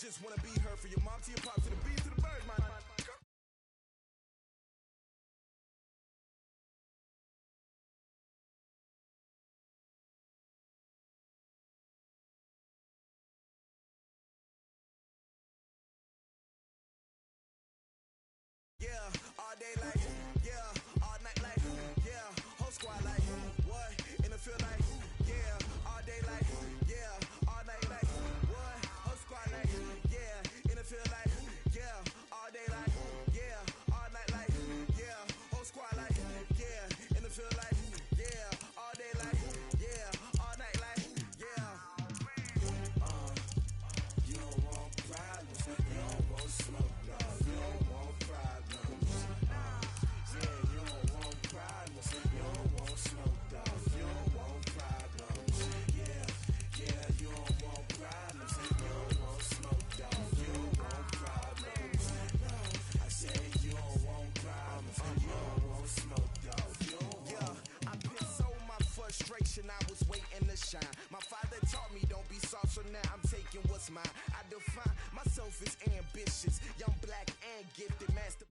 just wanna be her. For your mom to your pop to the bees to the birds, man. Yeah, all day like, yeah, all night like, yeah, whole squad like, what, in the field like, yeah, all day like, yeah, all night like, what, whole squad like, yeah, in the field like, yeah, all day like, yeah, all night like, yeah, whole squad like, yeah, in the field like, yeah, all day like, yeah, all night like, yeah. You don't want problems, you don't want smoke, no, you don't want problems. Yeah, you don't want problems, you don't want smoke, dog, you don't want problems. Yeah, you don't want problems, you don't want smoke, dog, you don't want problems. No, I said you don't want problems, you don't want smoke, dog, you don't want. Yeah, I pissed so my frustration, I was waiting to shine. My father taught me don't be soft, so now I'm taking what's mine. I define myself as ambitious, young, black, and gifted, master.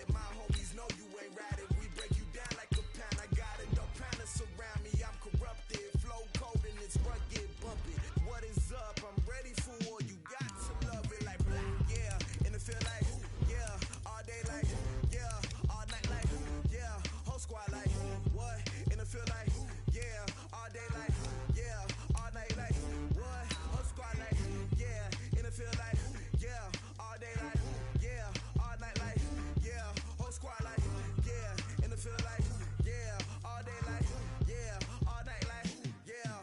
My homies know you ain't riding. We break you down like a pound. I got a dope pound to surround me. I'm corrupted, flow cold and it's rugged, bumping. What is up? I'm ready for war. You got to love it like black. Yeah, in the field like, yeah, all day like, yeah, all night like, yeah, whole squad like, what? In the field like, yeah, all day like, yeah, all night like, what? Whole squad like, yeah, in the field like, yeah, all day like, yeah, all night like, yeah, whole squad like, yeah, in the field like, yeah, all day like, yeah, all night like, yeah.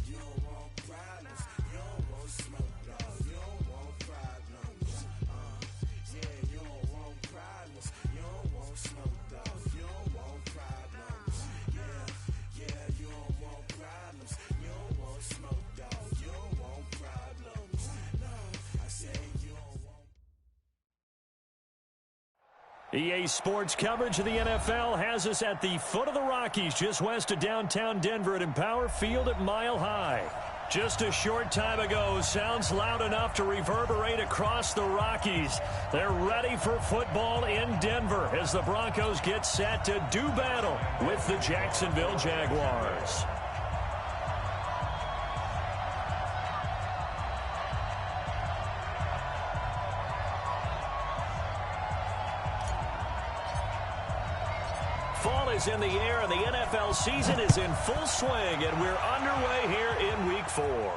You don't want problems, you don't want smoke, no, you don't want problems. Yeah, you don't want problems, you don't want smoke, dog, you don't want problems. Yeah, you don't want problems, you don't want smoke, dog, you don't want problems. No, I said you don't want. EA Sports coverage of the NFL has us at the foot of the Rockies, just west of downtown Denver at Empower Field at Mile High. Just a short time ago, sounds loud enough to reverberate across the Rockies. They're ready for football in Denver as the Broncos get set to do battle with the Jacksonville Jaguars. Fall is in the air, and the NFL season is in full swing, and we're underway here in Week 4.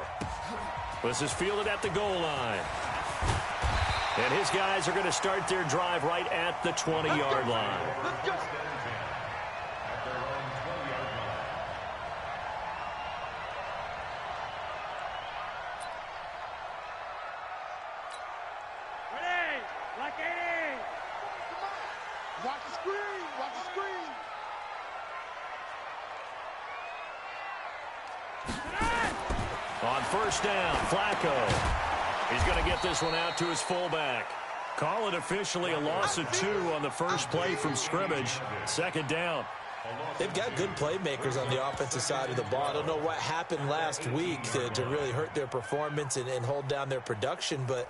This is fielded at the goal line. And his guys are going to start their drive right at the 20-yard line. Ready? Like 80. Watch the screen. Watch the screen. On first down, Flacco. He's going to get this one out to his fullback. Call it officially a loss of 2 on the first play from scrimmage. Second down. They've got good playmakers on the offensive side of the ball. I don't know what happened last week to really hurt their performance and hold down their production, but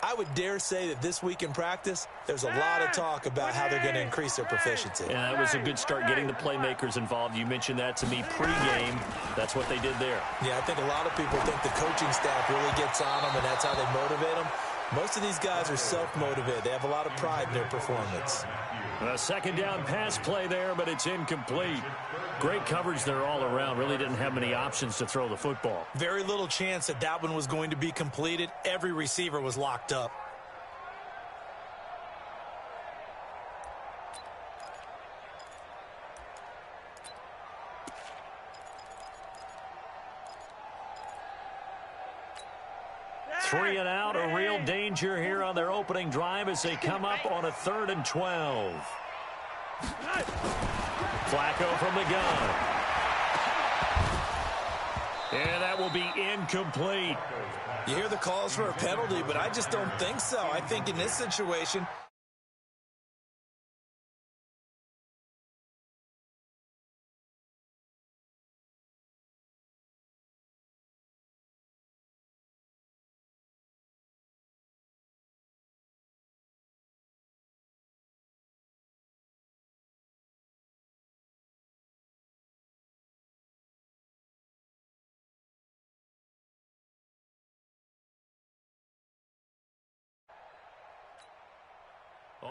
I would dare say that this week in practice, there's a lot of talk about how they're going to increase their proficiency. Yeah, that was a good start getting the playmakers involved. You mentioned that to me pregame. That's what they did there. Yeah, I think a lot of people think the coaching staff really gets on them, and that's how they motivate them. Most of these guys are self-motivated. They have a lot of pride in their performance. A second down pass play there, but it's incomplete. Great coverage there all around. Really didn't have many options to throw the football. Very little chance that that one was going to be completed. Every receiver was locked up. Three and out, a real danger here on their opening drive as they come up on a 3rd and 12. Flacco from the gun. And that will be incomplete. You hear the calls for a penalty, but I just don't think so. I think in this situation,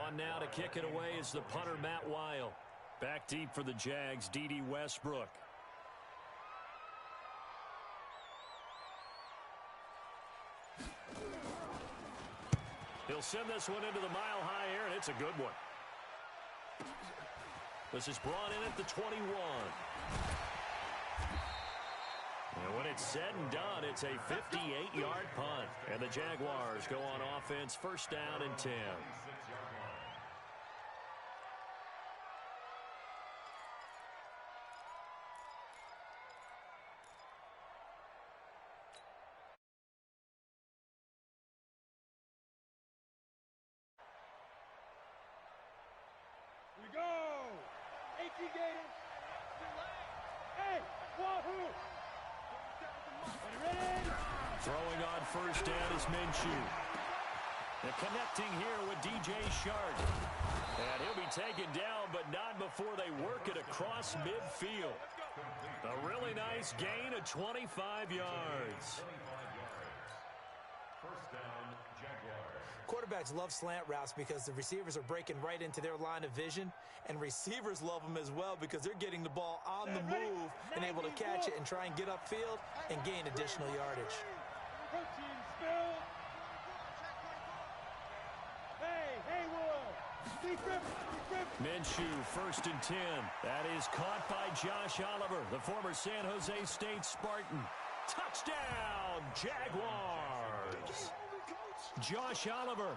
On now to kick it away is the punter, Matt Weil. Back deep for the Jags, D.D. Westbrook. He'll send this one into the mile-high air, and it's a good one. This is brought in at the 21. And when it's said and done, it's a 58-yard punt. And the Jaguars go on offense, first down and 10. We go! 18 Gators! Hey! Wahoo! Ready? Throwing on first down is Minshew. And connecting here with DJ Shark. And he'll be taken down, but not before they work it across midfield. A really nice gain of 25 yards. First down, Jaguars. Quarterbacks love slant routes because the receivers are breaking right into their line of vision, and receivers love them as well because they're getting the ball on the move and able to catch it and try and get upfield and gain additional yardage. Minshew, first and 10. That is caught by Josh Oliver, the former San Jose State Spartan. Touchdown, Jaguars! Josh Oliver,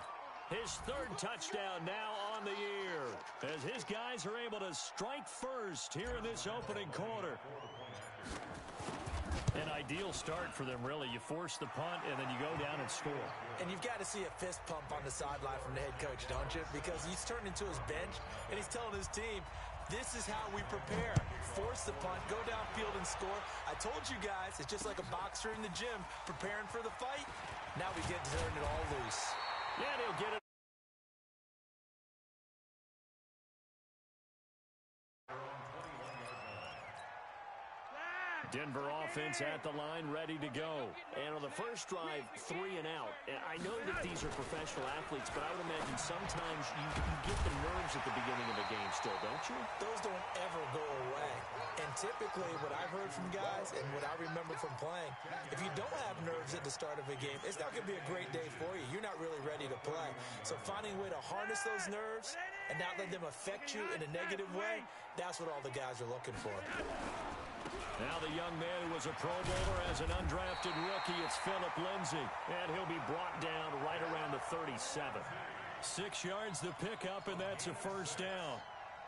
his third touchdown now on the year, as his guys are able to strike first here in this opening quarter. An ideal start for them, really. You force the punt, and then you go down and score. And you've got to see a fist pump on the sideline from the head coach, don't you? Because he's turned into his bench, and he's telling his team, this is how we prepare. Force the punt, go downfield and score. I told you guys, it's just like a boxer in the gym preparing for the fight. Now we get to turn it all loose. Yeah, and he'll get it. Denver offense at the line, ready to go. And on the first drive, 3 and out. And I know that these are professional athletes, but I would imagine sometimes you get the nerves at the beginning of a game still, don't you? Those don't ever go away. And typically what I've heard from guys and what I remember from playing, if you don't have nerves at the start of a game, it's not going to be a great day for you. You're not really ready to play. So finding a way to harness those nerves and not let them affect you in a negative way, that's what all the guys are looking for. Now the young man who was a Pro Bowler as an undrafted rookie, it's Philip Lindsay. And he'll be brought down right around the 37. 6 yards to pick up, and that's a first down.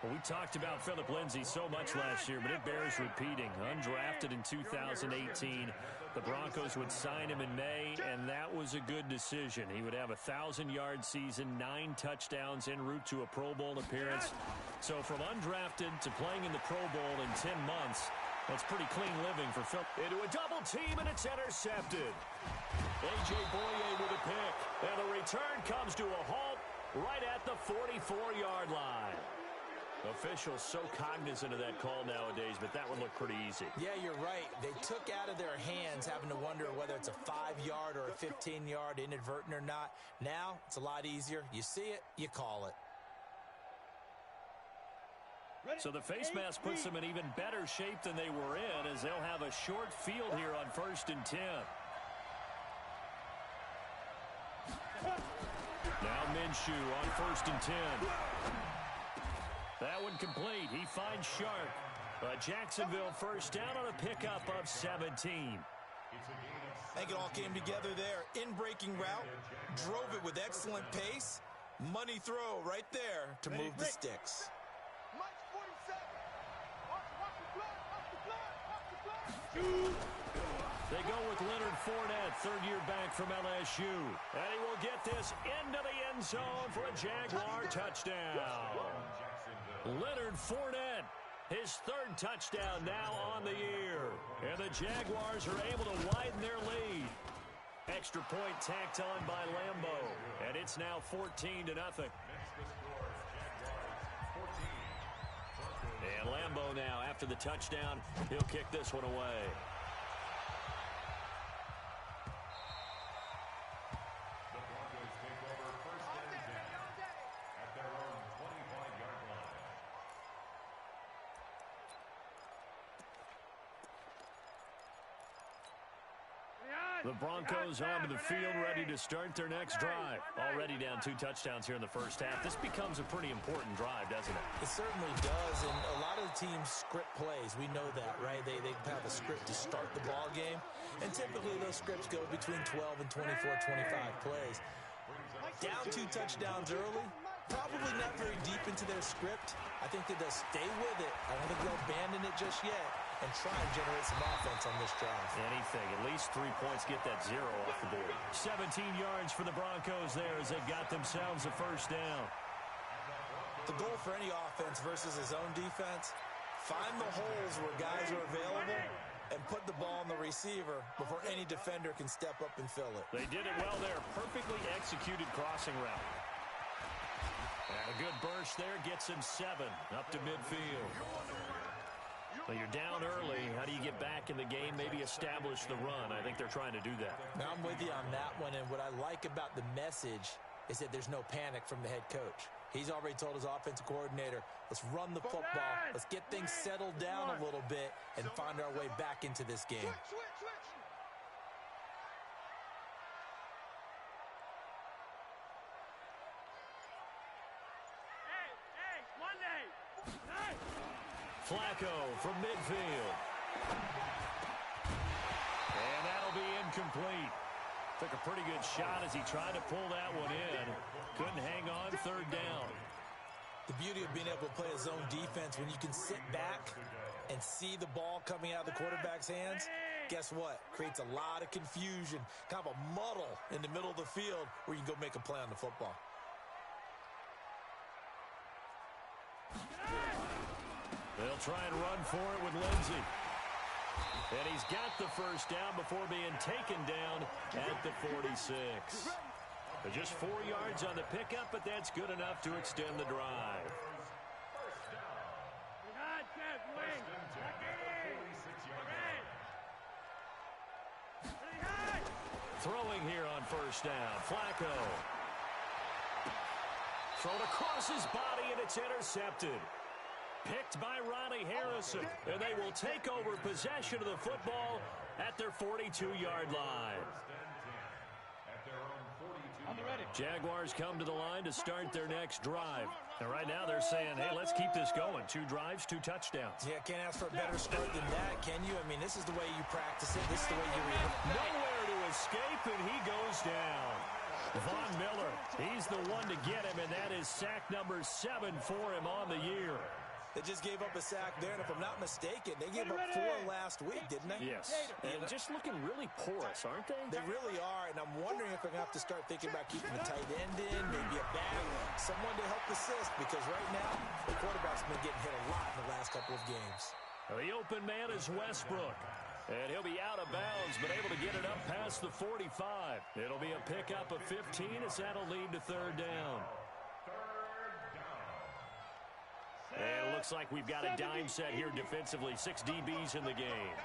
Well, we talked about Philip Lindsay so much last year, but it bears repeating. Undrafted in 2018. The Broncos would sign him in May, and that was a good decision. He would have a 1,000-yard season, 9 touchdowns en route to a Pro Bowl appearance. So from undrafted to playing in the Pro Bowl in 10 months, that's pretty clean living for Phil. Into a double team, and it's intercepted. A.J. Boye with a pick. And the return comes to a halt right at the 44-yard line. Officials so cognizant of that call nowadays, but that would look pretty easy. Yeah, you're right. They took out of their hands having to wonder whether it's a 5-yard or a 15-yard, inadvertent or not. Now, it's a lot easier. You see it, you call it. So the face mask puts them in even better shape than they were in, as they'll have a short field here on 1st and 10. Now Minshew on 1st and 10. That one complete. He finds Shark. Jacksonville first down on a pickup of 17. I think it all came together there. In-breaking route, drove it with excellent pace. Money throw right there to move the sticks. They go with Leonard Fournette, third-year back from LSU. And he will get this into the end zone for a Jaguar touchdown. Leonard Fournette, his third touchdown now on the year. And the Jaguars are able to widen their lead. Extra point tacked on by Lambeau. And it's now 14-0. And Lambeau now, after the touchdown, he'll kick this one away. The Broncos take over 1st and 10 at their The Broncos onto the field, ready to start their next drive. Already down 2 touchdowns here in the first half. This becomes a pretty important drive, doesn't it? It certainly does, and a lot of the teams script plays. We know that, right? They have a script to start the ball game, and typically those scripts go between 12 and 24, 25 plays. Down 2 touchdowns early, probably not very deep into their script. I think that they'll stay with it. I don't think they'll abandon it just yet and try and generate some offense on this drive. Anything. At least 3 points, get that 0 off the board. 17 yards for the Broncos there as they've got themselves a first down. The goal for any offense versus his own defense, find the holes where guys are available and put the ball on the receiver before any defender can step up and fill it. They did it well there. Perfectly executed crossing route. And a good burst there gets him 7 up to midfield. Well, you're down early. How do you get back in the game, maybe establish the run? I think they're trying to do that. Now, I'm with you on that one, and what I like about the message is that there's no panic from the head coach. He's already told his offensive coordinator, let's run the football, let's get things settled down a little bit and find our way back into this game. Flacco from midfield. And that'll be incomplete. Took a pretty good shot as he tried to pull that one in. Couldn't hang on, 3rd down. The beauty of being able to play a zone defense when you can sit back and see the ball coming out of the quarterback's hands, guess what? Creates a lot of confusion, kind of a muddle in the middle of the field where you can go make a play on the football. They'll try and run for it with Lindsey. And he's got the first down before being taken down at the 46. But just 4 yards on the pickup, but that's good enough to extend the drive. Throwing here on first down, Flacco. Thrown across his body, and it's intercepted. Picked by Ronnie Harrison, and they will take over possession of the football at their 42-yard line. Jaguars come to the line to start their next drive. And right now they're saying, hey, let's keep this going. 2 drives, 2 touchdowns. Yeah, can't ask for a better start than that, can you? I mean, this is the way you practice it. This is the way you read it. Nowhere to escape, and he goes down. Von Miller, he's the one to get him, and that is sack number 7 for him on the year. They just gave up a sack there, and if I'm not mistaken, they gave up 4 last week, didn't they? Yes, and just looking really porous, aren't they? They really are, and I'm wondering if they're going to have to start thinking about keeping the tight end in, maybe a back, someone to help assist, because right now, the quarterback's been getting hit a lot in the last couple of games. The open man is Westbrook, and he'll be out of bounds, but able to get it up past the 45. It'll be a pickup of 15 as that'll lead to 3rd down. And it looks like we've got a dime set here defensively. 6 DBs in the game.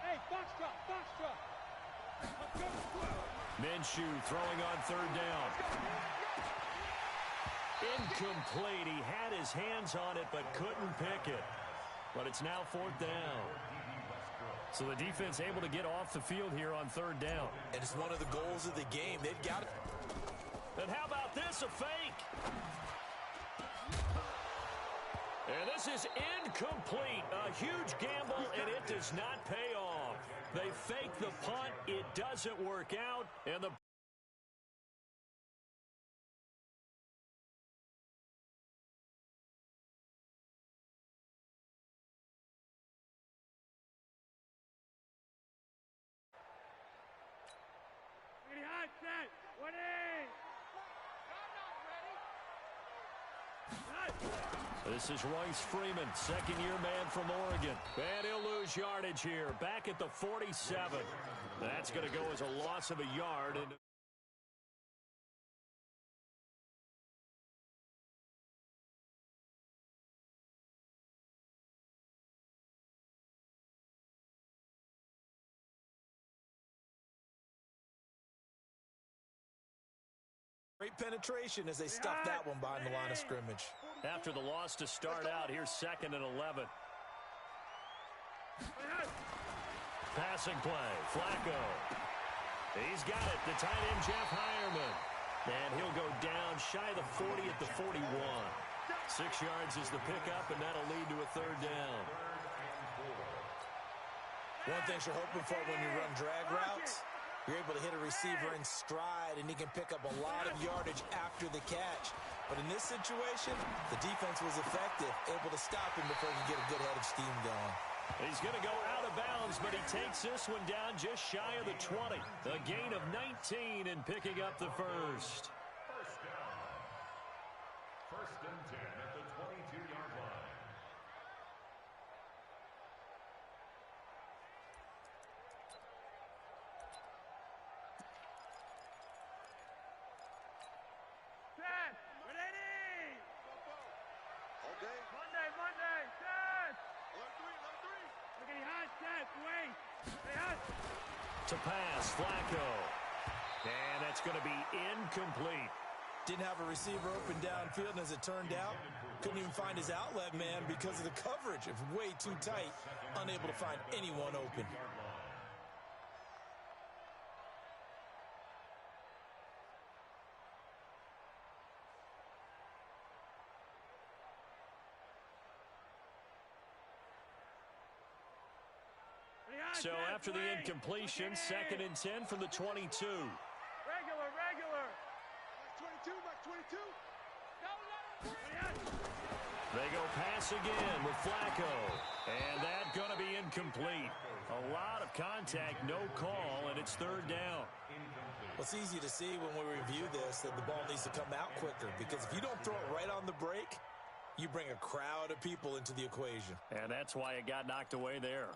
Hey, box drop. Minshew throwing on 3rd down. Incomplete. He had his hands on it but couldn't pick it. But it's now 4th down. So the defense able to get off the field here on 3rd down. And it's one of the goals of the game. They've got it. And how about this, a fake? And this is incomplete. A huge gamble, and it does not pay off. They fake the punt. It doesn't work out, and the This is Royce Freeman, 2nd-year man from Oregon. And he'll lose yardage here, back at the 47. That's going to go as a loss of a yard. And great penetration as they stuffed that one behind the line of scrimmage. after the loss to start out, here's 2nd and 11. Passing play, Flacco. He's got it, the tight end, Jeff Hireman. And he'll go down shy of the 40 at the 41. 6 yards is the pickup, and that'll lead to a third down. One thing you're hoping for when you run drag routes, you're able to hit a receiver in stride, and he can pick up a lot of yardage after the catch. But in this situation, the defense was effective, able to stop him before he could get a good head of steam going. He's going to go out of bounds, but he takes this one down just shy of the 20. A gain of 19 and picking up the first. First down. First and 10 at the 22-yard line. Set. Ready. Okay. Monday. Set. Alert three. Look at the hot set. Wait. Hey, hot. To pass, Flacco. And that's going to be incomplete. Didn't have a receiver open downfield, and as it turned out, couldn't even find his outlet man because of the coverage. It was way too tight, unable to find anyone open. So after the incompletion, 2nd and 10 from the 22. Regular. Back 22. They go pass again with Flacco. And that's going to be incomplete. A lot of contact, no call, and it's third down. Well, it's easy to see when we review this that the ball needs to come out quicker, because if you don't throw it right on the break, you bring a crowd of people into the equation. And that's why it got knocked away there.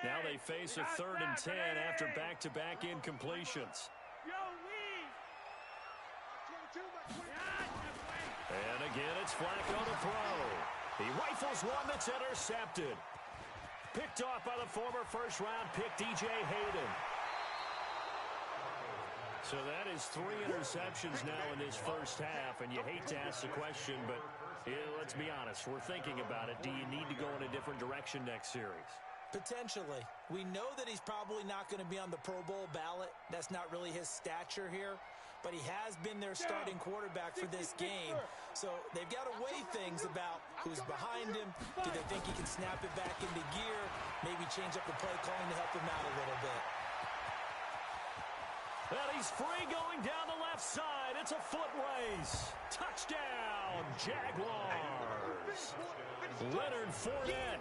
Now they face a 3rd and 10 after back-to-back incompletions. And again, it's Flacco to throw. He rifles one that's intercepted. Picked off by the former first-round pick, DJ Hayden. So that is 3 interceptions now in this first half, and you hate to ask the question, but let's be honest, we're thinking about it. Do you need to go in a different direction next series? Potentially. We know that he's probably not going to be on the Pro Bowl ballot. That's not really his stature here. But he has been their starting quarterback for this game. So they've got to weigh things about who's behind him. Do they think he can snap it back into gear? Maybe change up the play calling to help him out a little bit. And he's free going down the left side. It's a foot race. Touchdown, Jaguars. Leonard Fournette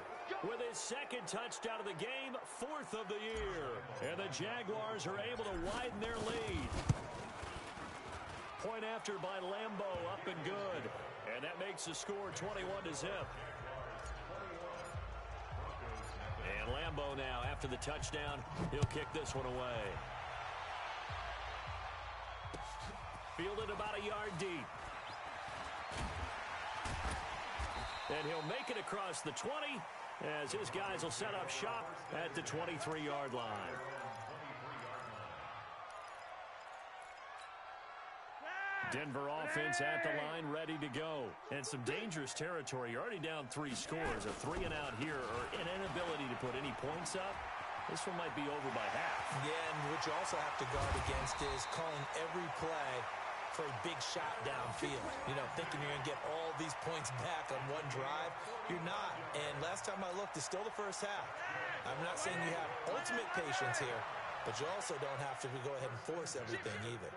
with his 2nd touchdown of the game, 4th of the year. And the Jaguars are able to widen their lead. Point after by Lambeau, up and good. And that makes the score 21-0. And Lambeau now, after the touchdown, he'll kick this one away. Fielded about a yard deep. And he'll make it across the 20 as his guys will set up shop at the 23-yard line. Denver offense at the line, ready to go. And some dangerous territory. You're already down 3 scores. A 3-and-out here, or an inability to put any points up. This one might be over by half. Yeah, and what you also have to guard against is calling every play for a big shot downfield. You know, thinking you're going to get all these points back on one drive. You're not. And last time I looked, it's still the first half. I'm not saying you have ultimate patience here, but you also don't have to go ahead and force everything either.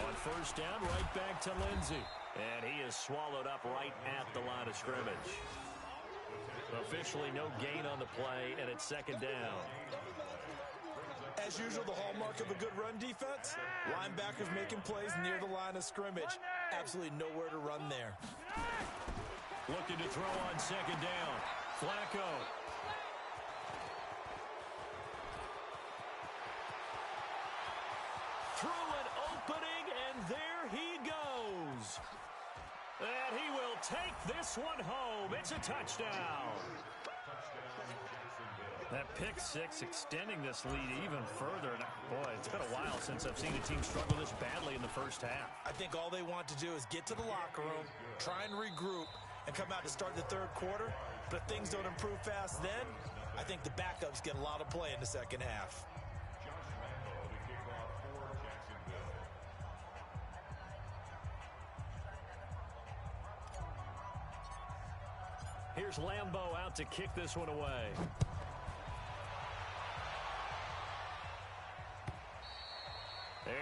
On first down, right back to Lindsey. And he is swallowed up right at the line of scrimmage. Officially no gain on the play, and it's 2nd down. As usual, the hallmark of a good run defense, linebackers making plays near the line of scrimmage. Absolutely nowhere to run there. Looking to throw on 2nd down. Flacco. Through an opening, and there he goes. And he will take this one home. It's a touchdown. Touchdown, Jacksonville. That pick six extending this lead even further. And boy, it's been a while since I've seen a team struggle this badly in the first half. I think all they want to do is get to the locker room, try and regroup, and come out to start the third quarter. But if things don't improve fast then, I think the backups get a lot of play in the second half. Here's Lambeau out to kick this one away.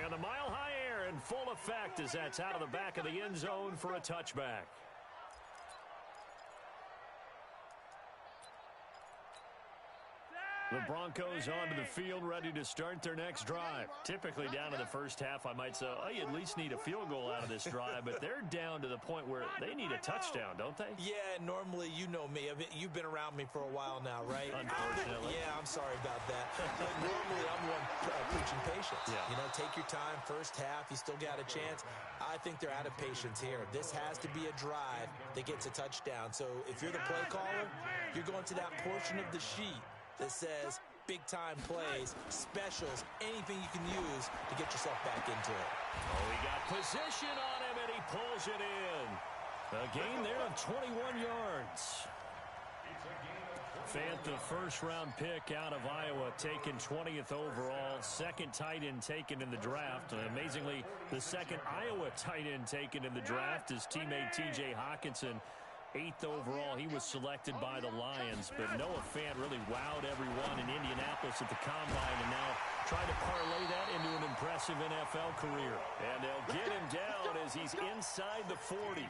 And the mile-high air in full effect as that's out of the back of the end zone for a touchback. The Broncos onto the field, ready to start their next drive. Typically down to the first half, I might say, oh, you at least need a field goal out of this drive, but they're down to the point where they need a touchdown, don't they? Yeah, normally, you know me. You've been around me for a while now, right? Unfortunately. Yeah, I'm sorry about that. But normally, I'm one preaching patience. Yeah. You know, take your time, first half, you still got a chance. I think they're out of patience here. This has to be a drive that gets a touchdown. So if you're the play caller, you're going to that portion of the sheet that says big-time plays, specials, anything you can use to get yourself back into it. Oh, he got position on him, and he pulls it in. A gain there of 21 yards. Fant, the first-round pick out of Iowa, taken 20th overall, second tight end taken in the draft. And amazingly, the second Iowa tight end taken in the draft is teammate T.J. Hawkinson. 8th overall, he was selected by the Lions, but Noah Fant really wowed everyone in Indianapolis at the Combine and now trying to parlay that into an impressive NFL career. And they'll get him down as he's inside the 40.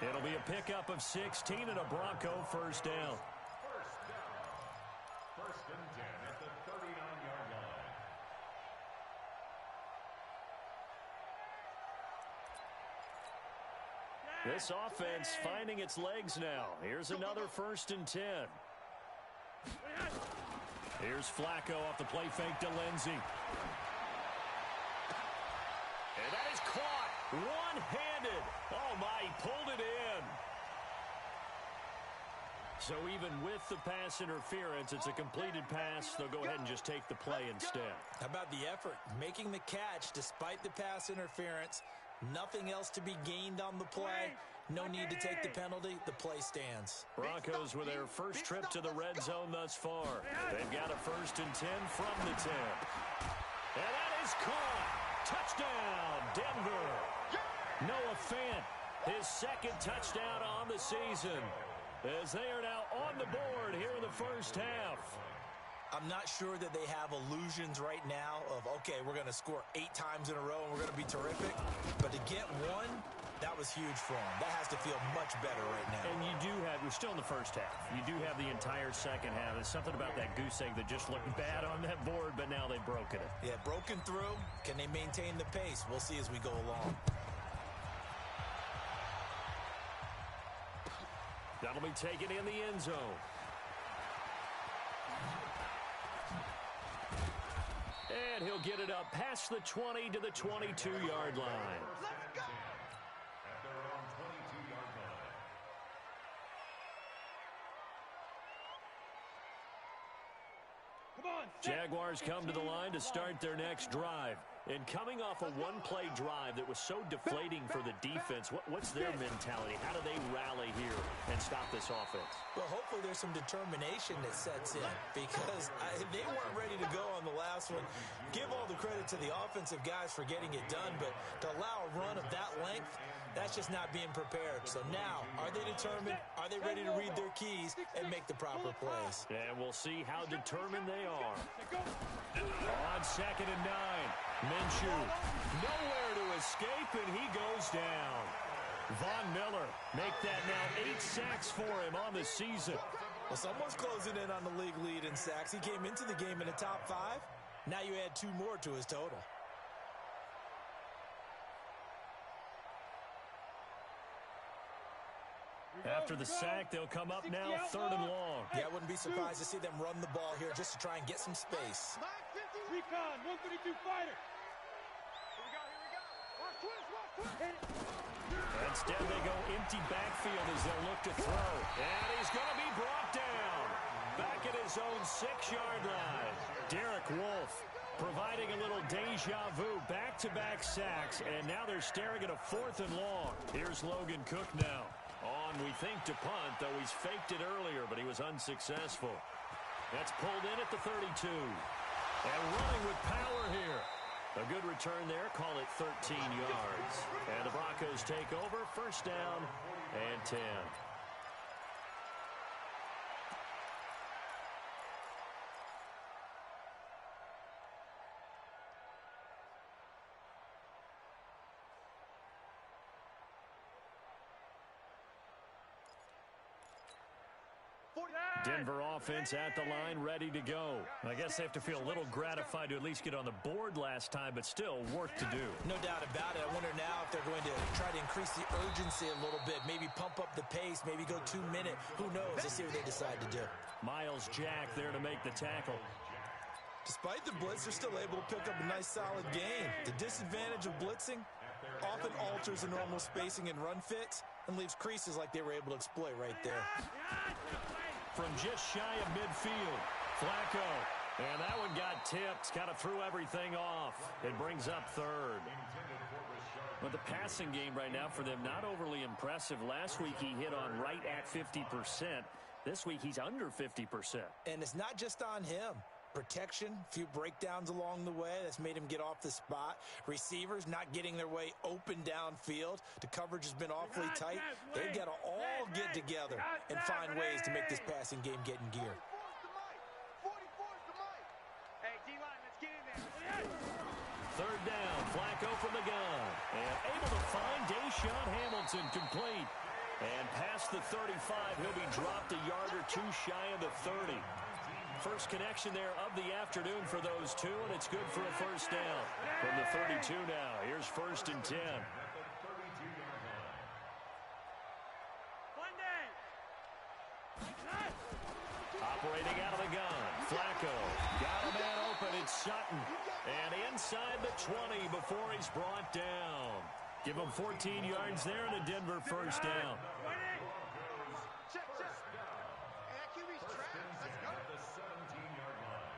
It'll be a pickup of 16 and a Bronco first down. First and 10 at the 39-yard line. This offense finding its legs now. Here's another first and 10. Here's Flacco off the play fake to Lindsey. And that is caught one-handed. Oh, my, he pulled it in. So even with the pass interference, it's a completed pass. They'll go ahead and just take the play instead. How about the effort? Making the catch despite the pass interference. Nothing else to be gained on the play. No need to take the penalty. The play stands. Broncos with their first trip to the red zone thus far. They've got a first and 10 from the 10. And that is caught. Touchdown, Denver. Noah Fant, his second touchdown on the season, as they are now on the board here in the first half. I'm not sure that they have illusions right now of, okay, we're going to score 8 times in a row and we're going to be terrific. But to get one, that was huge for them. That has to feel much better right now. And you do have, we're still in the first half. You do have the entire second half. There's something about that goose egg that just looked bad on that board, but now they've broken it. Yeah, broken through. Can they maintain the pace? We'll see as we go along. That'll be taken in the end zone. And he'll get it up past the 20 to the 22-yard line. At their own 22-yard line. Come on. Jaguars come to the line to start their next drive. And coming off a one-play drive that was so deflating for the defense, what's their mentality? How do they rally here and stop this offense? Well, hopefully there's some determination that sets in because they weren't ready to go on the last one. Give all the credit to the offensive guys for getting it done, but to allow a run of that length, that's just not being prepared. So now, are they determined? Are they ready to read their keys and make the proper plays? And we'll see how determined they are. On second and 9. Minshew, nowhere to escape, and he goes down. Von Miller, make that now 8 sacks for him on the season. Well, someone's closing in on the league lead in sacks. He came into the game in the top 5. Now you add 2 more to his total. After the sack, they'll come up now 3rd and long. Yeah, I wouldn't be surprised to see them run the ball here just to try and get some space. Recon, 132 fighter. Here we go. Watch twist. Instead, they go empty backfield as they'll look to throw. And he's going to be brought down. back at his own 6-yard line. Derek Wolfe providing a little deja vu, back-to-back sacks, and now they're staring at a 4th and long. Here's Logan Cook now. On, we think, to punt, though he's faked it earlier, but he was unsuccessful. That's pulled in at the 32. And running with power here. A good return there. Call it 13 yards. And the Broncos take over. 1st down and 10. Denver offense at the line, ready to go. I guess they have to feel a little gratified to at least get on the board last time, but still work to do. No doubt about it. I wonder now if they're going to try to increase the urgency a little bit, maybe pump up the pace, maybe go 2-minute. Who knows? Let's see what they decide to do. Miles Jack there to make the tackle. Despite the blitz, they're still able to pick up a nice, solid gain. The disadvantage of blitzing often alters the normal spacing and run fits and leaves creases like they were able to exploit right there. From just shy of midfield, Flacco. And that one got tipped, kind of threw everything off. It brings up 3rd. But the passing game right now for them, not overly impressive. Last week he hit on right at 50%. This week he's under 50%. And it's not just on him. Protection, a few breakdowns along the way. That's made him get off the spot. Receivers not getting their way open downfield. The coverage has been awfully tight. They've got to all get together and find ways to make this passing game get in gear. 44's the mic. Hey, D-line, let's get in there. 3rd down, Flacco from the gun. And able to find Deshaun Hamilton complete. And past the 35, he'll be dropped a yard or 2 shy of the 30. First connection there of the afternoon for those two, and it's good for a 1st down. From the 32 now, here's 1st and 10. Operating out of the gun, Flacco got a man open. It's Sutton, and inside the 20 before he's brought down. Give him 14 yards there and a Denver 1st down. Check. Hey, that QB's trash. Let's go. At the 17-yard line.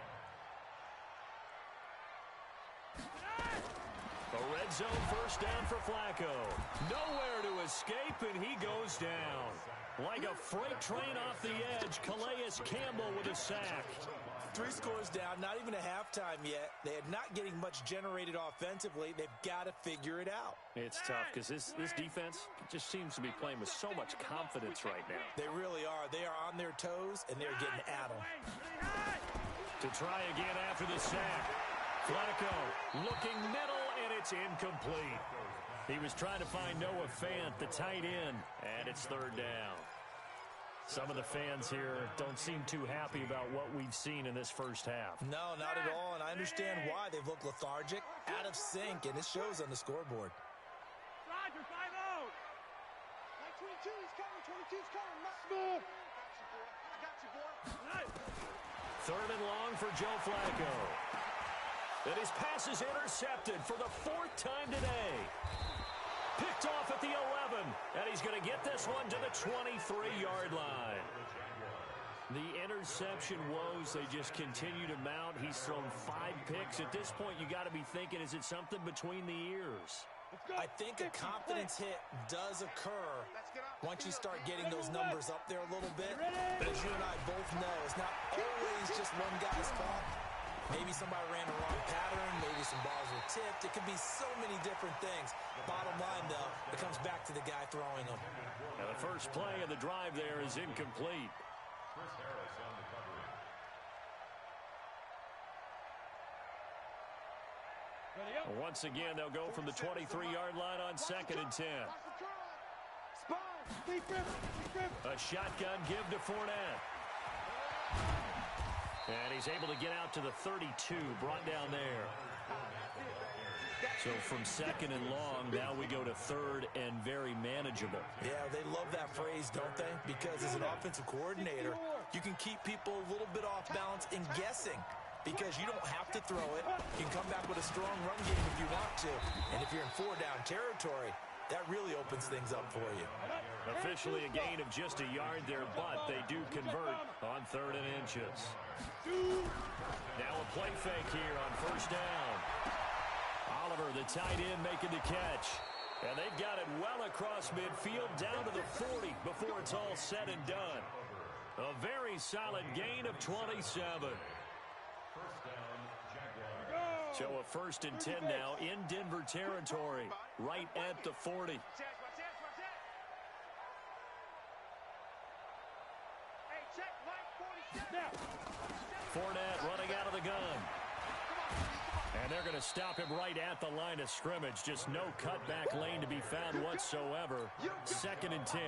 A red zone 1st down for Flacco. Nowhere to escape, and he goes down. Like a freight train off the edge, Calais Campbell with a sack. 3 scores down, not even a halftime yet. They are not getting much generated offensively. They've got to figure it out. It's tough because this defense just seems to be playing with so much confidence right now. They really are. They are on their toes, and they're getting at them. To try again after the sack. Flacco looking middle, and it's incomplete. He was trying to find Noah Fant, the tight end, and it's 3rd down. Some of the fans here don't seem too happy about what we've seen in this 1st half. No, not at all, and I understand why. They've looked lethargic, out of sync, and it shows on the scoreboard. Roger, 5-0. Like 22's coming. 22's coming. I got you, boy. 3rd and long for Joe Flacco. And his pass is intercepted for the 4th time today. Picked off at the 11, and he's going to get this one to the 23-yard line. The interception woes, they just continue to mount. He's thrown 5 picks. At this point, you got to be thinking, is it something between the ears? I think a confidence hit does occur once you start getting those numbers up there a little bit. But as you and I both know, it's not always just one guy's fault. Maybe somebody ran the wrong pattern. Maybe some balls were tipped. It could be so many different things. Bottom line, though, it comes back to the guy throwing them. Now the first play of the drive there is incomplete. Chris Harris on the coverage. Once again, they'll go from the 23-yard line on 2nd and 10. A shotgun give to Fournette. And he's able to get out to the 32, brought down there. So from 2nd and long, now we go to 3rd and very manageable. Yeah, they love that phrase, don't they? Because as an offensive coordinator, you can keep people a little bit off balance in guessing. Because you don't have to throw it. You can come back with a strong run game if you want to. And if you're in 4-down territory, that really opens things up for you. Officially a gain of just a yard there, but they do convert on 3rd and inches. Now a play fake here on 1st down. Oliver, the tight end, making the catch. And they've got it well across midfield down to the 40 before it's all said and done. A very solid gain of 27. So a 1st and 10 now in Denver territory, right at the 40. Watch this, watch this, watch this. Hey, check, Mike 47. Fournette running out of the gun. And they're going to stop him right at the line of scrimmage. Just no cutback lane to be found whatsoever. 2nd and 10.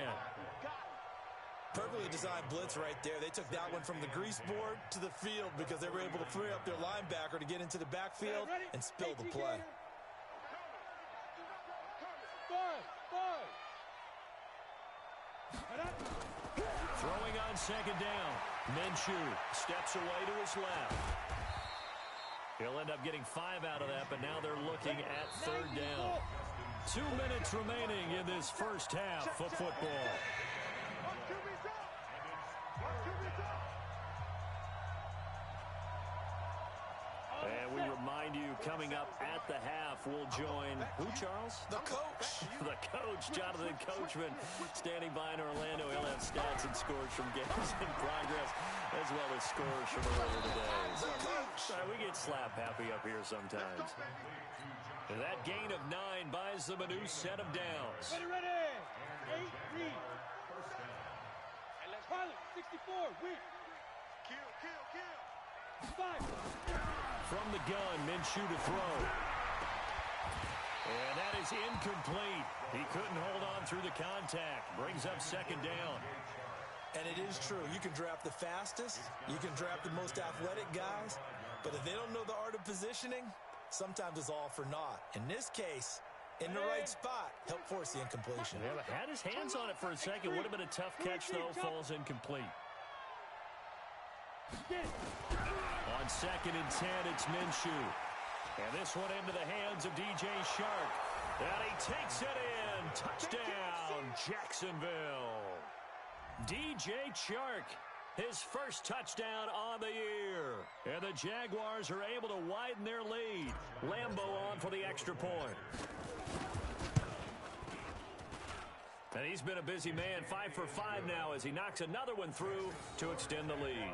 Perfectly designed blitz right there. They took that one from the grease board to the field because they were able to free up their linebacker to get into the backfield and spill the play. Throwing on 2nd down. Minshew steps away to his left. He'll end up getting 5 out of that, but now they're looking at 3rd down. 2 minutes remaining in this first half of football. And we remind you, coming up at the half, we'll join who, Charles? The coach. The coach, Jonathan Coachman, standing by in Orlando. He'll have stats and scores from games in progress, as well as scores from earlier today. So we get slap happy up here sometimes. That gain of 9 buys them a new set of downs. Ready. 8, read. Pilot, 64, win. Kill. 5. From the gun, Minshew to throw. And that is incomplete. He couldn't hold on through the contact. Brings up 2nd down. And it is true. You can draft the fastest. You can draft the most athletic guys. But if they don't know the art of positioning, sometimes it's all for naught. In this case, in the right spot, help force the incompletion. Yeah, but had his hands on it for a second. Would have been a tough catch, though. Falls incomplete. On 2nd and 10, it's Minshew. And this one into the hands of DJ Shark. And he takes it in. Touchdown, Jacksonville. DJ Shark, his first touchdown on the year. And the Jaguars are able to widen their lead. Lambeau on for the extra point. And he's been a busy man, 5 for 5 now as he knocks another one through to extend the lead.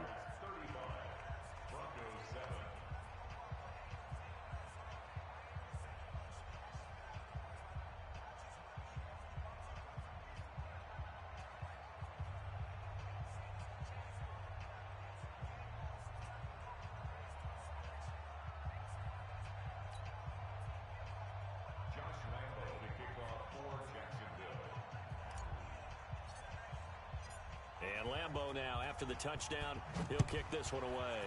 And Lambeau now, after the touchdown, he'll kick this one away.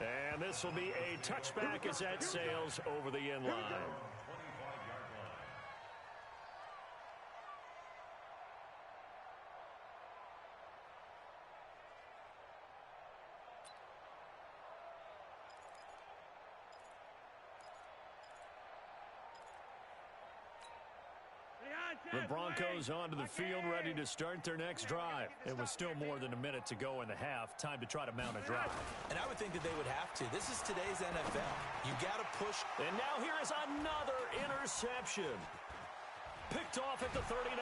And this will be a touchback as that sails over the end line. The Broncos onto the field, ready to start their next drive. It was still more than a minute to go in the half. Time to try to mount a drive. And I would think that they would have to. This is today's NFL. You got to push. And now here is another interception. Picked off at the 39.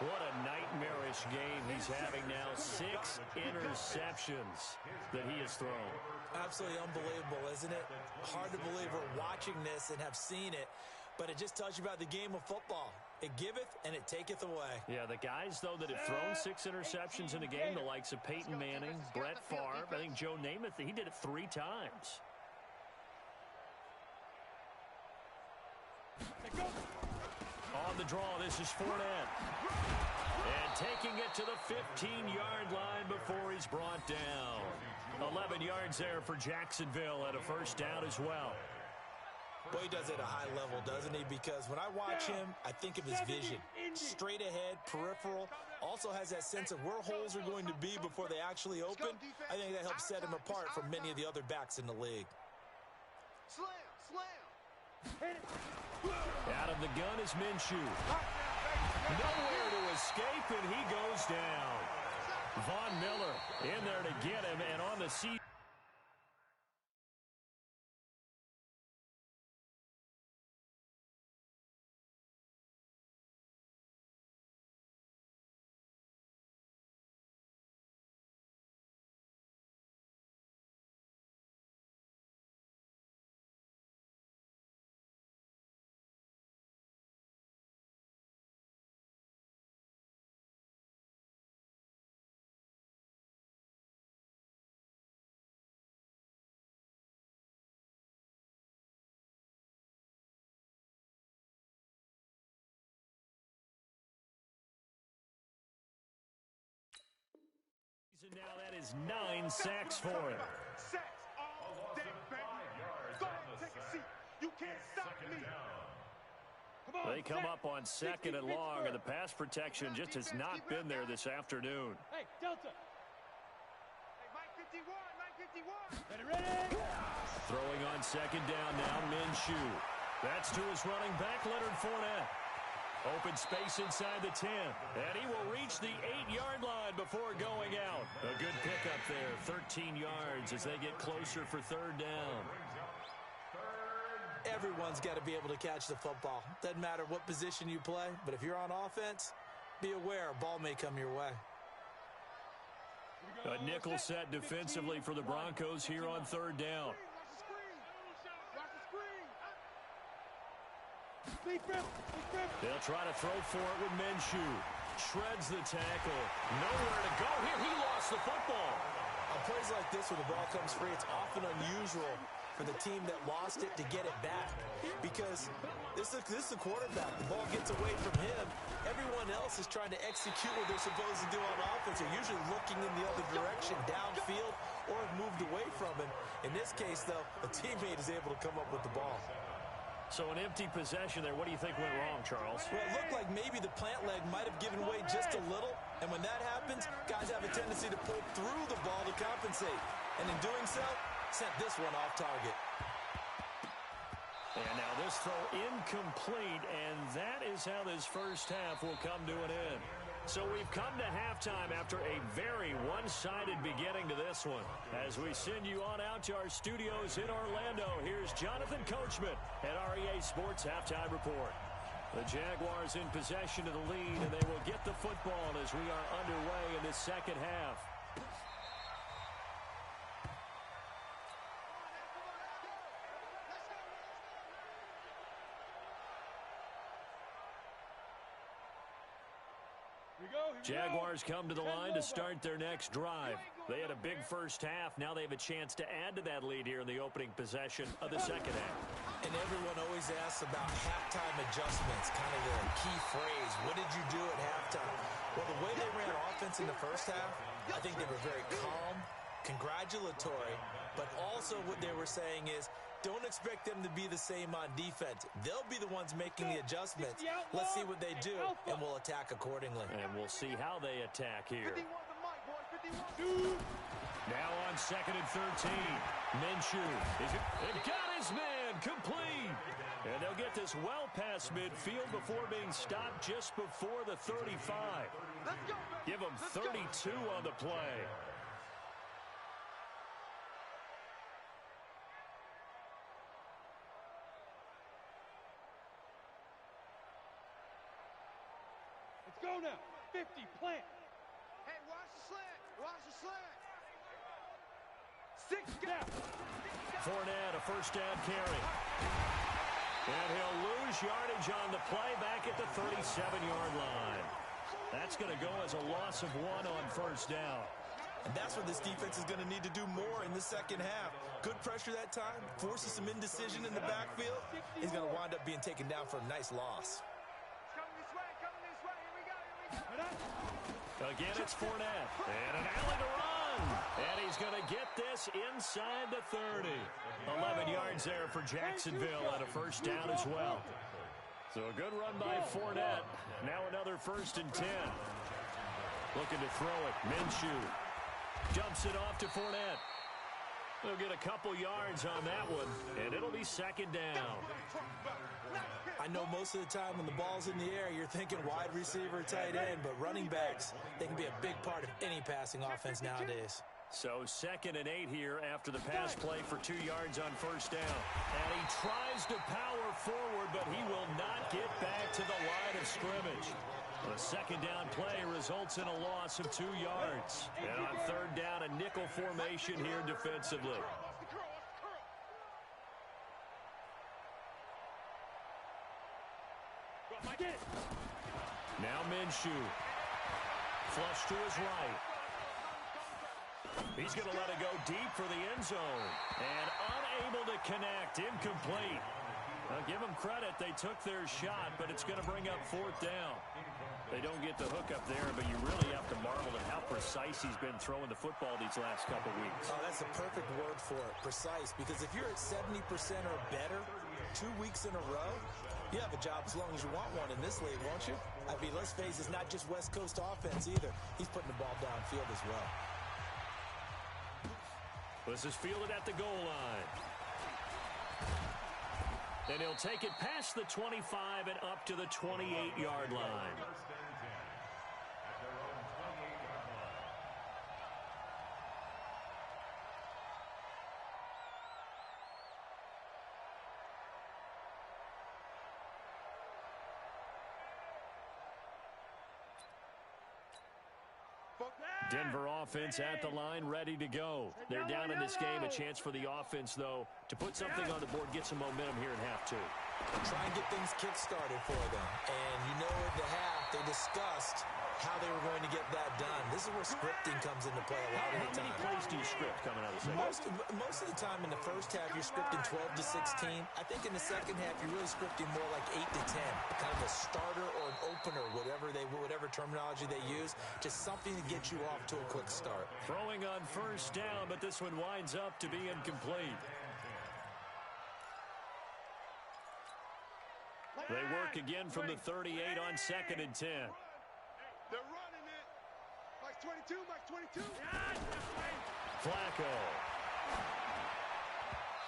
What a nightmarish game he's having now. 6 interceptions that he has thrown. Absolutely unbelievable, isn't it? Hard to believe we're watching this and have seen it. But it just tells you about the game of football. It giveth and it taketh away. Yeah, the guys, though, that have thrown 6 interceptions in a game, the likes of Peyton Manning, Brett Favre, I think Joe Namath, he did it 3 times. On the draw, this is Fournette. And taking it to the 15-yard line before he's brought down. 11 yards there for Jacksonville at a first down as well. Boy, he does it at a high level, doesn't he? Because when I watch him, I think of his vision. Straight ahead, peripheral. Also has that sense of where holes are going to be before they actually open. I think that helps set him apart from many of the other backs in the league. Slam, slam. Hit it. Out of the gun is Minshew. Nowhere to escape, and he goes down. Von Miller in there to get him, and on the seat. Now that is 9 sacks for him. Sacks all day, baby. Go ahead and take a seat. You can't stop me. Come on, They come up on second and long, and the pass protection just has not been there this afternoon. Hey, Delta. Hey, Mike 51, Mike 51. Ready. Throwing on second down now, Minshew. That's to his running back, Leonard Fournette. Open space inside the 10, and he will reach the 8-yard line before going out. A good pickup there, 13 yards as they get closer for third down. Everyone's got to be able to catch the football. Doesn't matter what position you play, but if you're on offense, be aware a ball may come your way. A nickel set defensively for the Broncos here on third down. They'll try to throw for it with Minshew. Shreds the tackle. Nowhere to go here. He lost the football. On plays like this where the ball comes free, it's often unusual for the team that lost it to get it back. Because this is a quarterback. The ball gets away from him. Everyone else is trying to execute what they're supposed to do on offense. They're usually looking in the other direction, downfield, or have moved away from him. In this case, though, a teammate is able to come up with the ball. So an empty possession there. What do you think went wrong, Charles? Well, it looked like maybe the plant leg might have given way just a little. And when that happens, guys have a tendency to pull through the ball to compensate. And in doing so, sent this one off target. And now this throw incomplete, and that is how this first half will come to an end. So we've come to halftime after a very one-sided beginning to this one. As we send you on out to our studios in Orlando, here's Jonathan Coachman at REA Sports Halftime Report. The Jaguars in possession of the lead, and they will get the football as we are underway in this second half. Jaguars come to the line to start their next drive. They had a big first half. Now they have a chance to add to that lead here in the opening possession of the second half. And everyone always asks about halftime adjustments, kind of the key phrase. What did you do at halftime? Well, the way they ran offense in the first half, I think they were very calm, congratulatory, but also what they were saying is, don't expect them to be the same on defense. They'll be the ones making the adjustments. Let's see what they do, and we'll attack accordingly. And we'll see how they attack here. Now on second and 13. Minshew. They've got his man complete. And they'll get this well past midfield before being stopped just before the 35. Give them 32 on the play. Go now. 50, plant. Hey, watch the slant. Watch the slant. 6 down. Fournette, a first down carry. And he'll lose yardage on the play back at the 37-yard line. That's going to go as a loss of 1 on first down. And that's what this defense is going to need to do more in the second half. Good pressure that time, forces some indecision in the backfield. He's going to wind up being taken down for a nice loss. Again, it's Fournette. And an alley to run. And he's going to get this inside the 30. 11 yards there for Jacksonville and a first down as well. So a good run by Fournette. Now another 1st and 10. Looking to throw it. Minshew dumps it off to Fournette. They'll get a couple yards on that one, and it'll be second down. I know most of the time when the ball's in the air, you're thinking wide receiver, tight end, but running backs, they can be a big part of any passing offense nowadays. So 2nd and 8 here after the pass play for 2 yards on first down. And he tries to power forward, but he will not get back to the line of scrimmage. The second down play results in a loss of 2 yards. And on third down, a nickel formation here defensively. Now Minshew. Flush to his right. He's going to let it go deep for the end zone. And unable to connect. Incomplete. Now, give them credit. They took their shot, but it's going to bring up 4th down. They don't get the hook up there, but you really have to marvel at how precise he's been throwing the football these last couple weeks. Oh, that's the perfect word for it, precise. Because if you're at 70% or better 2 weeks in a row, you have a job as long as you want one in this league, won't you? I mean, let's face it, it's not just West Coast offense either. He's putting the ball downfield as well. This is fielded at the goal line. And he'll take it past the 25 and up to the 28-yard line. Denver offense at the line, ready to go. They're down in this game. A chance for the offense, though, to put something on the board, get some momentum here in half 2. Try and get things kick-started for them. And you know at the half, they discussed how they were going to get that done. This is where scripting comes into play a lot of the time. How many plays do you script coming out of the second? Most of the time in the first half, you're scripting 12 to 16. I think in the second half, you're really scripting more like 8 to 10. Kind of a starter or an opener, whatever terminology they use. Just something to get you off to a quick start. Throwing on first down, but this one winds up to be incomplete. They work again from the 38 on 2nd and 10. They're running it. Mike's 22, Mike's 22. Flacco.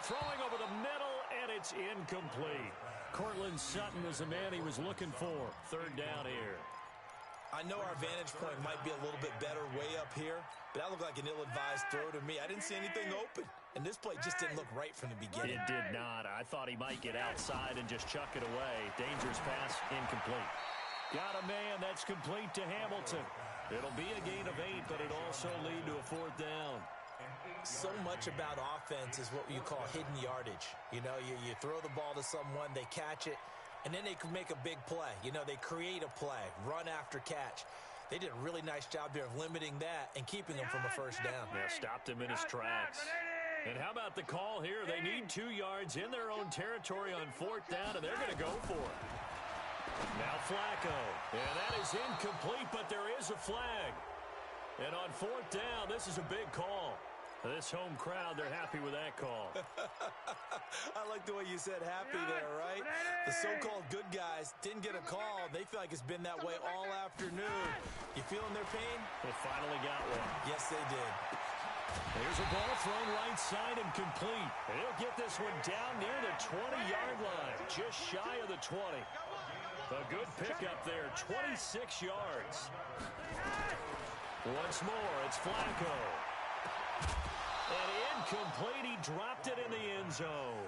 Throwing over the middle, and it's incomplete. Cortland Sutton was the man he was looking for. Third down here. I know our vantage point might be a little bit better way up here, but that looked like an ill-advised throw to me. I didn't see anything open, and this play just didn't look right from the beginning. It did not. I thought he might get outside and just chuck it away. Dangerous pass, incomplete. Got a man that's complete to Hamilton. It'll be a gain of 8, but it'll also lead to a 4th down. So much about offense is what you call hidden yardage. You know, you throw the ball to someone, they catch it, and then they can make a big play. You know, they create a play, run after catch. They did a really nice job there of limiting that and keeping him from a first down. Yeah, stopped him in his tracks. And how about the call here? They need 2 yards in their own territory on 4th down, and they're going to go for it. Now Flacco. And that is incomplete, but there is a flag. And on 4th down, this is a big call. This home crowd, they're happy with that call. I like the way you said happy there, right? The so-called good guys didn't get a call. They feel like it's been that way all afternoon. You feeling their pain? They finally got one. Yes, they did. There's a ball thrown right side and complete. And he'll get this one down near the 20-yard line, just shy of the 20. A good pickup there, 26 yards. Once more, it's Flacco. And incomplete, he dropped it in the end zone.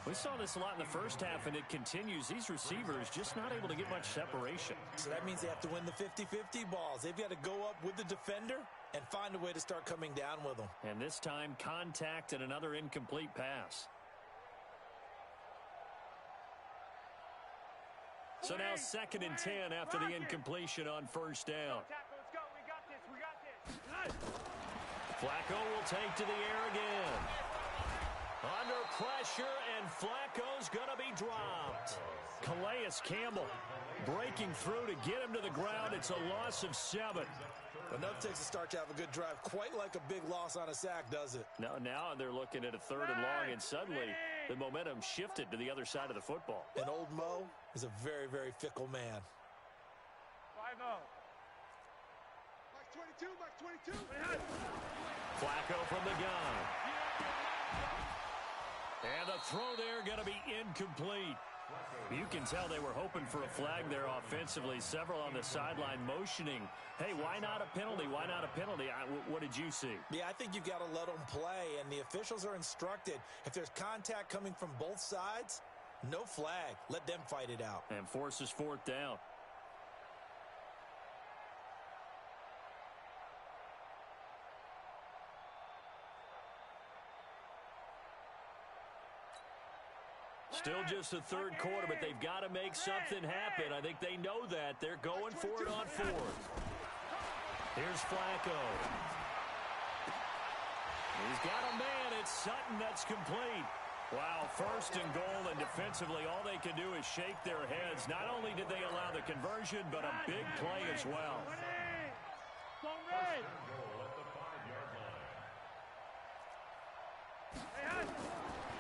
We saw this a lot in the first half, and it continues. These receivers just not able to get much separation. So that means they have to win the 50-50 balls. They've got to go up with the defender and find a way to start coming down with them. And this time, contact and another incomplete pass. So now 2nd and 10 after the incompletion on first down. Let's go. We got this. We got this. Flacco will take to the air again. Under pressure, and Flacco's going to be dropped. Calais Campbell breaking through to get him to the ground. It's a loss of 7. Enough takes a start to have a good drive. Quite like a big loss on a sack, does it? Now they're looking at a 3rd and long, and suddenly the momentum shifted to the other side of the football. And old Mo is a very, very fickle man. 5-0. 22, Max 22. Flacco from the gun. And the throw there going to be incomplete. You can tell they were hoping for a flag there offensively. Several on the sideline motioning, hey, why not a penalty? Why not a penalty? What did you see? Yeah, I think you've got to let them play, and the officials are instructed. If there's contact coming from both sides, no flag. Let them fight it out. And forces fourth down. Still just the third quarter, but they've got to make something happen. I think they know that. They're going for it on fourth. Here's Flacco. He's got a man. It's Sutton that's complete. Wow, first and goal, and defensively all they can do is shake their heads. Not only did they allow the conversion, but a big play as well.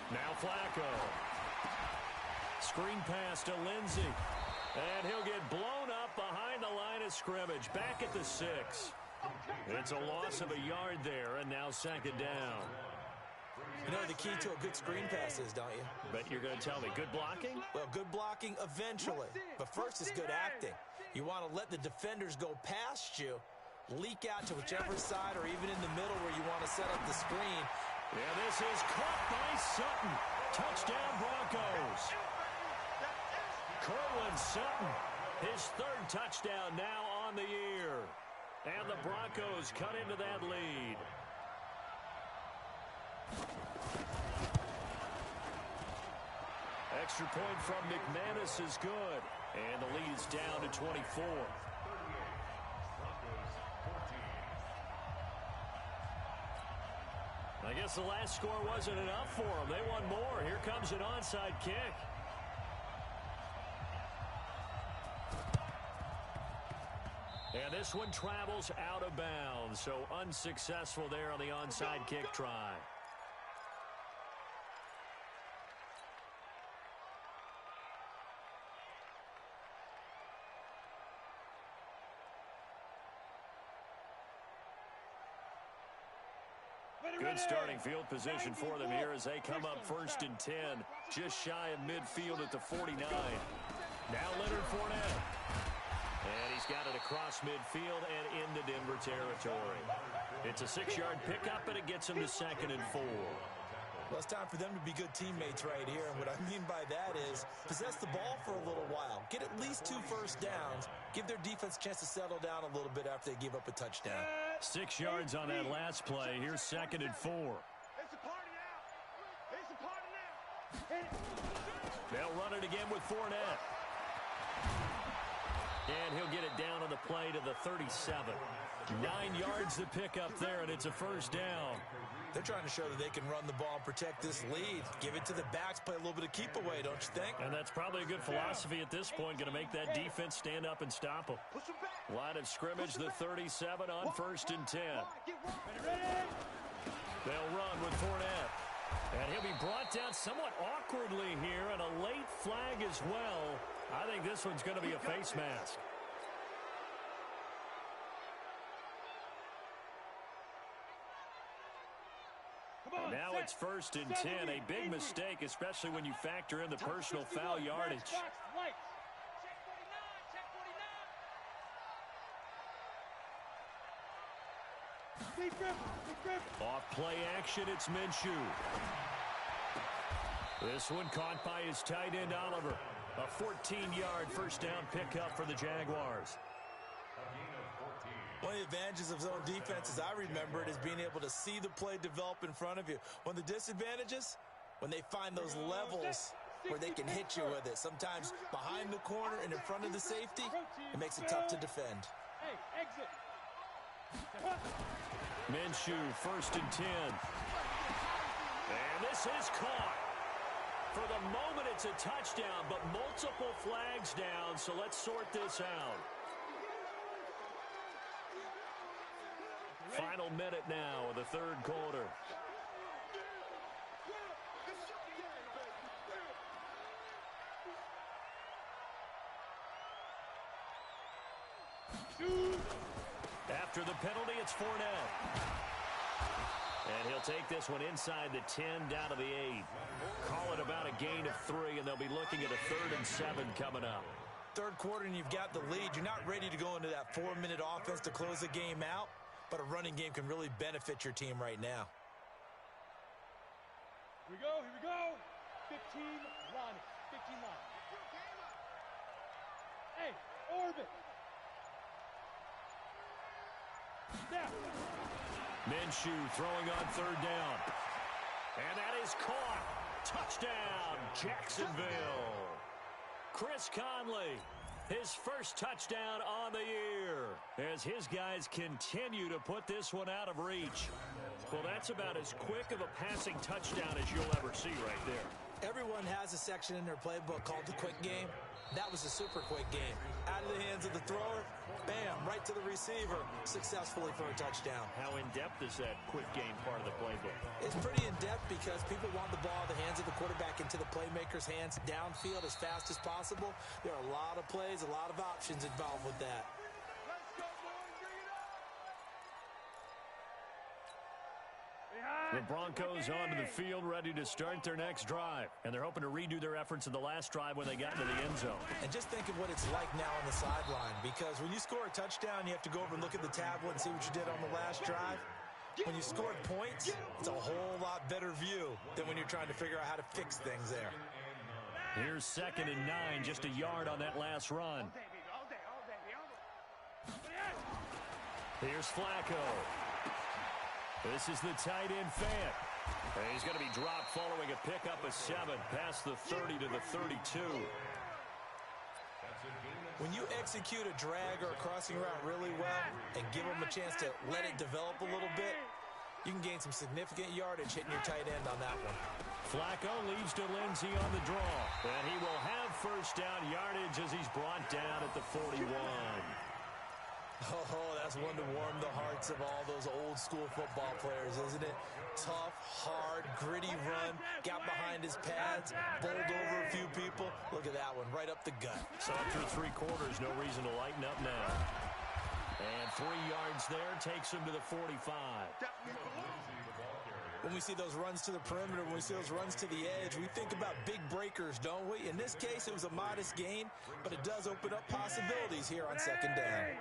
Now Flacco. Screen pass to Lindsey. And he'll get blown up behind the line of scrimmage. Back at the 6. It's a loss of a yard there, and now second down. You know the key to a good screen pass is, don't you? Bet you're going to tell me good blocking? Well, good blocking eventually. But first is good acting. You want to let the defenders go past you, leak out to whichever side or even in the middle where you want to set up the screen. Yeah, this is caught by Sutton. Touchdown Broncos. Cortland Sutton, his third touchdown now on the year. And the Broncos cut into that lead. Extra point from McManus is good. And the lead is down to 24. I guess the last score wasn't enough for them. They want more. Here comes an onside kick. And this one travels out of bounds, so unsuccessful there on the onside kick try. Good starting field position for them here as they come up first and 10, just shy of midfield at the 49. Now Leonard Fournette. And he's got it across midfield and into Denver territory. It's a 6-yard pickup, and it gets him to 2nd and 4. Well, it's time for them to be good teammates right here. And what I mean by that is possess the ball for a little while. Get at least 2 first downs. Give their defense a chance to settle down a little bit after they give up a touchdown. 6 yards on that last play. Here's 2nd and 4. It's a party now. It's a party now. They'll run it again with Fournette. And he'll get it down on the play to the 37. 9 yards to pick up there, and it's a first down. They're trying to show that they can run the ball and protect this lead. Give it to the backs, play a little bit of keep away, don't you think? And that's probably a good philosophy at this point, going to make that defense stand up and stop them. Line of scrimmage, the 37 on 1st and 10. They'll run with Fournette. And he'll be brought down somewhat awkwardly here, and a late flag as well. I think this one's going to be a face mask. And now it's 1st and 10. A big mistake, especially when you factor in the personal foul yardage. Off play action, it's Minshew. This one caught by his tight end, Oliver. A 14-yard first down pickup for the Jaguars. One of the advantages of zone defense, as I remember it, is being able to see the play develop in front of you. One of the disadvantages, when they find those levels where they can hit you with it. Sometimes behind the corner and in front of the safety, it makes it tough to defend. Hey, exit. Minshew, 1st and 10. And this is caught. For the moment, it's a touchdown, but multiple flags down, so let's sort this out. Final minute now of the third quarter. After the penalty, it's Fournette. And he'll take this one inside the 10, down to the 8. Call it about a gain of 3, and they'll be looking at a 3rd and 7 coming up. Third quarter, and you've got the lead. You're not ready to go into that 4-minute offense to close the game out, but a running game can really benefit your team right now. Here we go, here we go. 15 line. 15 line. Hey, orbit. Snap. Minshew throwing on 3rd down. And that is caught. Touchdown, Jacksonville. Chris Conley, his first touchdown on the year, as his guys continue to put this one out of reach. Well, that's about as quick of a passing touchdown as you'll ever see right there. Everyone has a section in their playbook called the quick game. That was a super quick game. Out of the hands of the thrower, bam, right to the receiver, successfully for a touchdown. How in-depth is that quick game part of the playbook? It's pretty in-depth because people want the ball in the hands of the quarterback into the playmaker's hands downfield as fast as possible. There are a lot of plays, a lot of options involved with that. The Broncos onto the field, ready to start their next drive. And they're hoping to redo their efforts in the last drive when they got into the end zone. And just think of what it's like now on the sideline, because when you score a touchdown, you have to go over and look at the tablet and see what you did on the last drive. When you scored points, it's a whole lot better view than when you're trying to figure out how to fix things there. Here's 2nd and 9, just a yard on that last run. Here's Flacco. This is the tight end Fant. And he's going to be dropped following a pickup of 7 past the 30 to the 32. When you execute a drag or a crossing route really well and give them a chance to let it develop a little bit, you can gain some significant yardage hitting your tight end on that one. Flacco leaves to Lindsey on the draw. And he will have first down yardage as he's brought down at the 41. Oh, that's one to warm the hearts of all those old school football players, isn't it? Tough, hard, gritty run, got behind his pads, bowled over a few people. Look at that one, right up the gut. So after 3 quarters, no reason to lighten up now. And 3 yards there takes him to the 45. When we see those runs to the perimeter, when we see those runs to the edge, we think about big breakers, don't we? In this case, it was a modest gain, but it does open up possibilities here on 2nd down.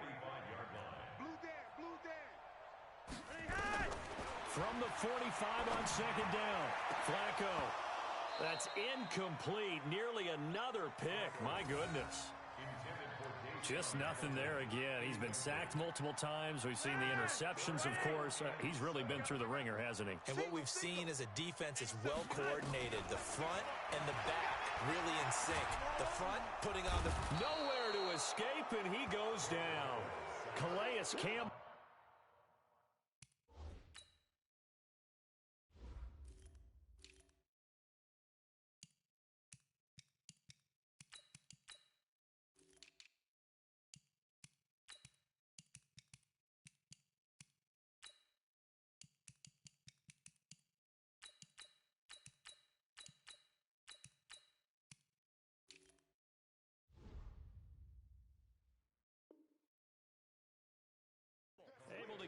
From the 45 on 2nd down, Flacco. That's incomplete. Nearly another pick. My goodness. Just nothing there again. He's been sacked multiple times. We've seen the interceptions, of course. He's really been through the ringer, hasn't he? And what we've seen is a defense that's well coordinated. The front and the back really in sync. The front putting on the... Nowhere to escape, and he goes down. Calais Campbell.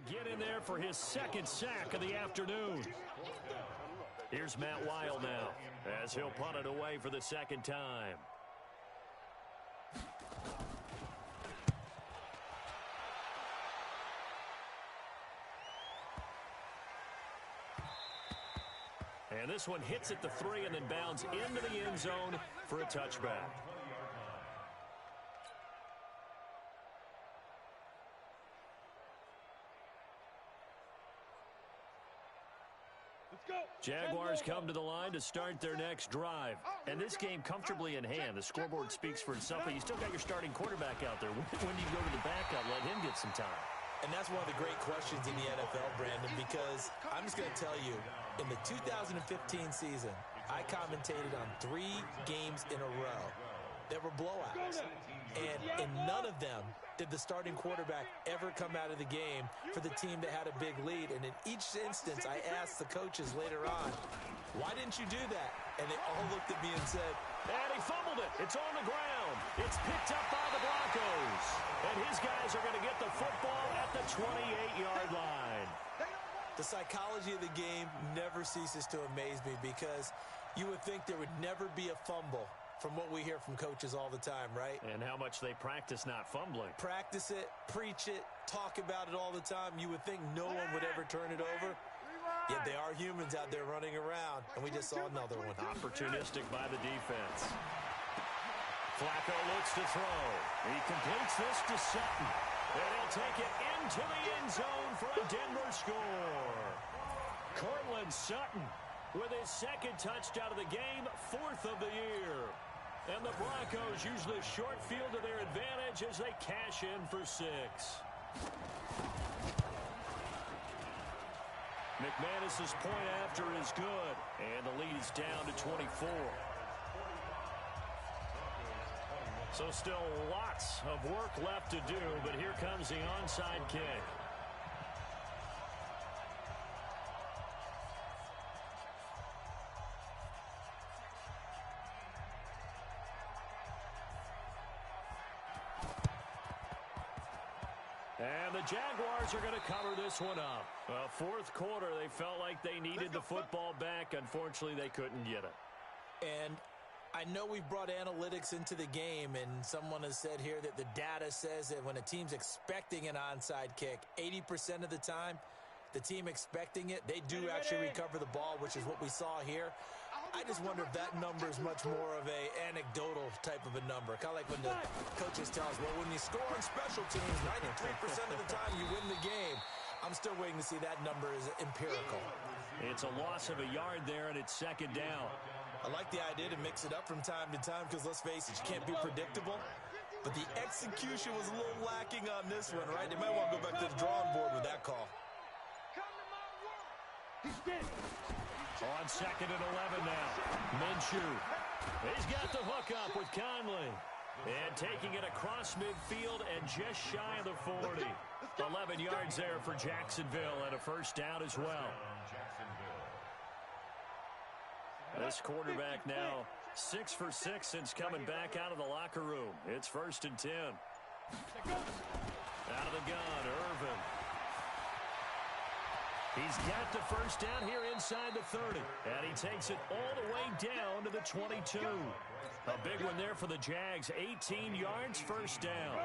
Get in there for his 2nd sack of the afternoon. Here's Matt Wild now, as he'll punt it away for the 2nd time. And this one hits at the 3 and then bounds into the end zone for a touchback. Jaguars come to the line to start their next drive. And this game comfortably in hand. The scoreboard speaks for itself, but you still got your starting quarterback out there. When do you go to the backup? Let him get some time. And that's one of the great questions in the NFL, Brandon, because I'm just going to tell you, in the 2015 season, I commentated on 3 games in a row that were blowouts. And in none of them did the starting quarterback ever come out of the game for the team that had a big lead. And in each instance, I asked the coaches later on, why didn't you do that? And they all looked at me and said, And he fumbled it. It's on the ground. It's picked up by the Broncos. And his guys are going to get the football at the 28-yard line. The psychology of the game never ceases to amaze me because you would think there would never be a fumble from what we hear from coaches all the time, right? And how much they practice not fumbling. Practice it, preach it, talk about it all the time. You would think no one would ever turn it over. Yet they are humans out there running around, and we just saw another one. Opportunistic by the defense. Flacco looks to throw. He completes this to Sutton. And he'll take it into the end zone for a Denver score. Cortland Sutton with his second touchdown of the game, 4th of the year. And the Broncos use the short field to their advantage as they cash in for 6. McManus's point after is good, and the lead is down to 24. So still lots of work left to do, but here comes the onside kick. And the Jaguars are going to cover this one up. Well, 4th quarter, they felt like they needed the football back. Unfortunately, they couldn't get it. And I know we've brought analytics into the game, and someone has said here that the data says that when a team's expecting an onside kick, 80% of the time, the team expecting it, they do actually recover the ball, which is what we saw here. I just wonder if that number is much more of a anecdotal type of a number. Kind of like when the coaches tell us, well, when you score on special teams, 93% of the time you win the game. I'm still waiting to see that number is empirical. It's a loss of a yard there, and it's 2nd down. I like the idea to mix it up from time to time because, let's face it, you can't be predictable. But the execution was a little lacking on this one, right? They might want to go back to the drawing board with that call. On 2nd and 11 now. Minshew. He's got the hook up with Conley. And taking it across midfield and just shy of the 40. 11 yards there for Jacksonville and a 1st down as well. This quarterback now 6 for 6 since coming back out of the locker room. It's 1st and 10. Out of the gun, Irvin. He's got the 1st down here inside the 30. And he takes it all the way down to the 22. A big one there for the Jags. 18 yards, 1st down.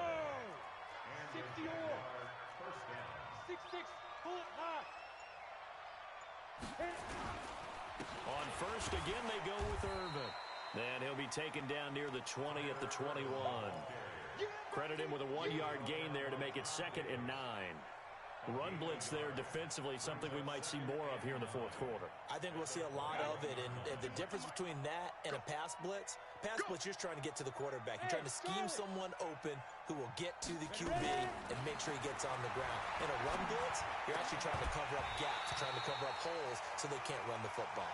60 or 6-6, pull it high. On 1st again, they go with Irvin. And he'll be taken down near the 20 at the 21. Credit him with a 1-yard gain there to make it 2nd and 9. Run blitz there defensively, something we might see more of here in the 4th quarter. I think we'll see a lot of it, and the difference between that and a pass blitz, you're just trying to get to the quarterback. You're trying to scheme someone open who will get to the QB and make sure he gets on the ground. In a run blitz, you're actually trying to cover up gaps, trying to cover up holes so they can't run the football.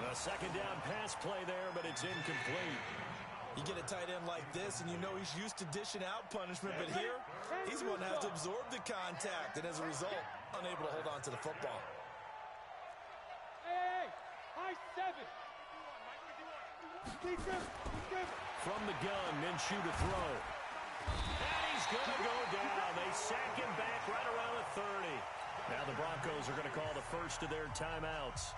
A 2nd down pass play there, but it's incomplete. You get a tight end like this, and you know he's used to dishing out punishment, but here, he's going to have to absorb the contact, and as a result, unable to hold on to the football. Hey, high 7. From the gun, Minshew to throw. And he's going to go down. They sack him back right around the 30. Now the Broncos are going to call the 1st of their timeouts.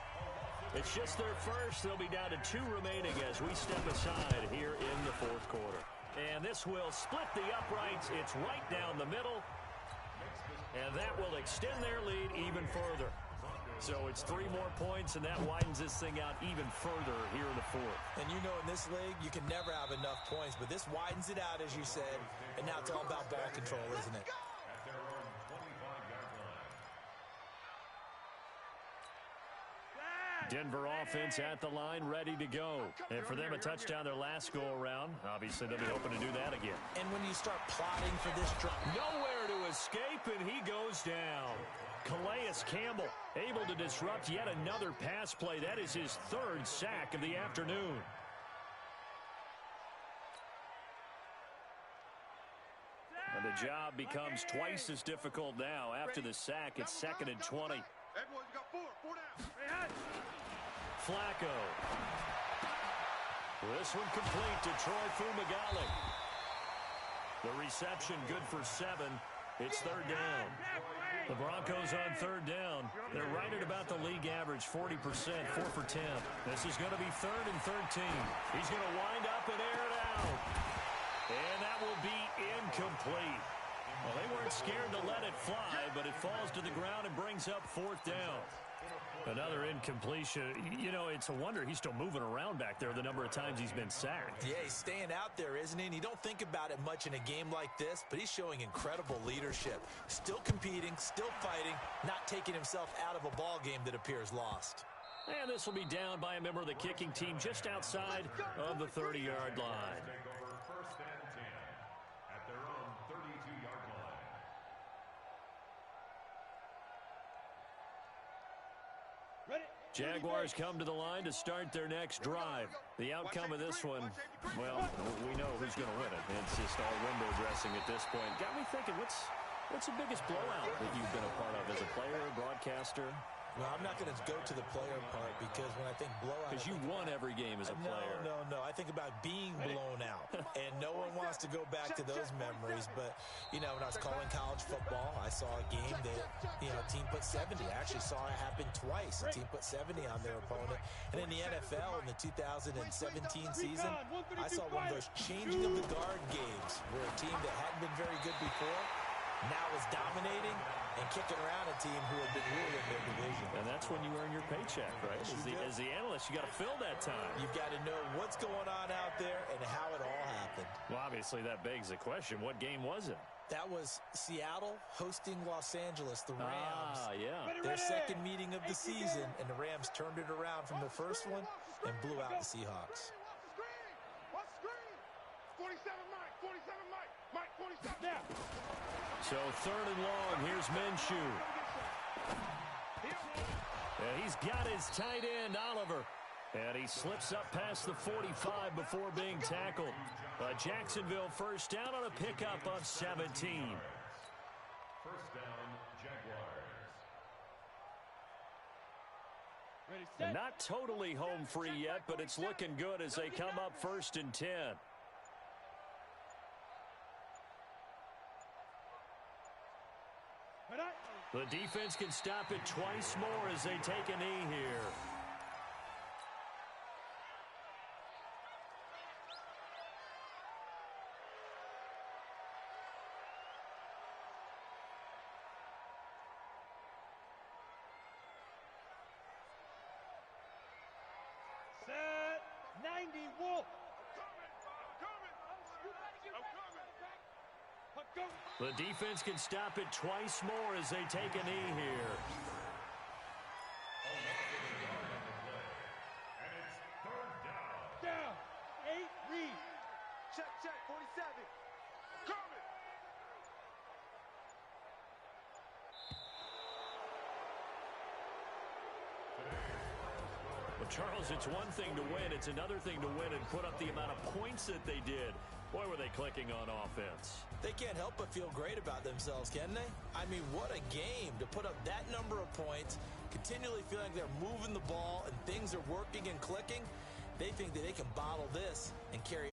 It's just their 1st. They'll be down to 2 remaining as we step aside here in the 4th quarter. And this will split the uprights. It's right down the middle. And that will extend their lead even further. So it's 3 more points, and that widens this thing out even further here in the 4th. And you know in this league, you can never have enough points, but this widens it out, as you said. And now it's all about ball control, isn't it? Denver offense at the line, ready to go. And for them, a touchdown their last go-around. Obviously, they'll be hoping to do that again. And when you start plotting for this drive, nowhere to escape, and he goes down. Calais Campbell able to disrupt yet another pass play. That is his 3rd sack of the afternoon. And the job becomes twice as difficult now. After the sack, it's 2nd and 20. Everyone, you got 4 down. Flacco. This one complete to Troy Fumagalli. The reception good for 7. It's third down. The Broncos on third down. They're right at about the league average, 40%, 4 for 10. This is going to be 3rd and 13. He's going to wind up and air it out. And that will be incomplete. Well, they weren't scared to let it fly, but it falls to the ground and brings up 4th down. Another incompletion. You know, it's a wonder he's still moving around back there the number of times he's been sacked. Yeah, he's staying out there, isn't he? And you don't think about it much in a game like this, but he's showing incredible leadership. Still competing, still fighting, not taking himself out of a ball game that appears lost. And this will be down by a member of the kicking team just outside of the 30-yard line. Take over 1st and 10 at their own 32-yard line. Jaguars come to the line to start their next drive. The outcome of this one, well, we know who's going to win it. It's just all window dressing at this point. Got me thinking, what's the biggest blowout that you've been a part of as a player, broadcaster? Well, I'm not going to go to the player part because when I think blowout... Because you won every game as a player. No. I think about being blown out. And no one wants to go back to those memories. But, you know, when I was calling college football, I saw a game that, you know, a team put 70. I actually saw it happen twice. A team put 70 on their opponent. And in the NFL, in the 2017 season, I saw one of those changing of the guard games where a team that hadn't been very good before now is dominating and kicking around a team who had been ruling their division. And that's when you earn your paycheck, right? As the analyst, you got to fill that time. You've got to know what's going on out there and how it all happened. Well, obviously, that begs the question, what game was it? That was Seattle hosting Los Angeles, the Rams. Yeah. Their second meeting of the season, and the Rams turned it around from the first one and blew out the Seahawks. What's the screen? 47 Mike, 47 Mike, Mike 47 now. So 3rd and long, here's Minshew. And he's got his tight end, Oliver. And he slips up past the 45 before being tackled. Jacksonville first down on a pickup of 17. 1st down, Jaguars. And not totally home free yet, but it's looking good as they come up 1st and 10. The defense can stop it twice more as they take a knee here. Set 90 Wolf. The defense can stop it twice more as they take a knee here. And it's 3rd down. Down. 8 read. Check, 47. Coming. Well, Charles, it's one thing to win. It's another thing to win and put up the amount of points that they did. Boy, were they clicking on offense. They can't help but feel great about themselves, can they? I mean, what a game to put up that number of points, continually feeling like they're moving the ball and things are working and clicking. They think that they can bottle this and carry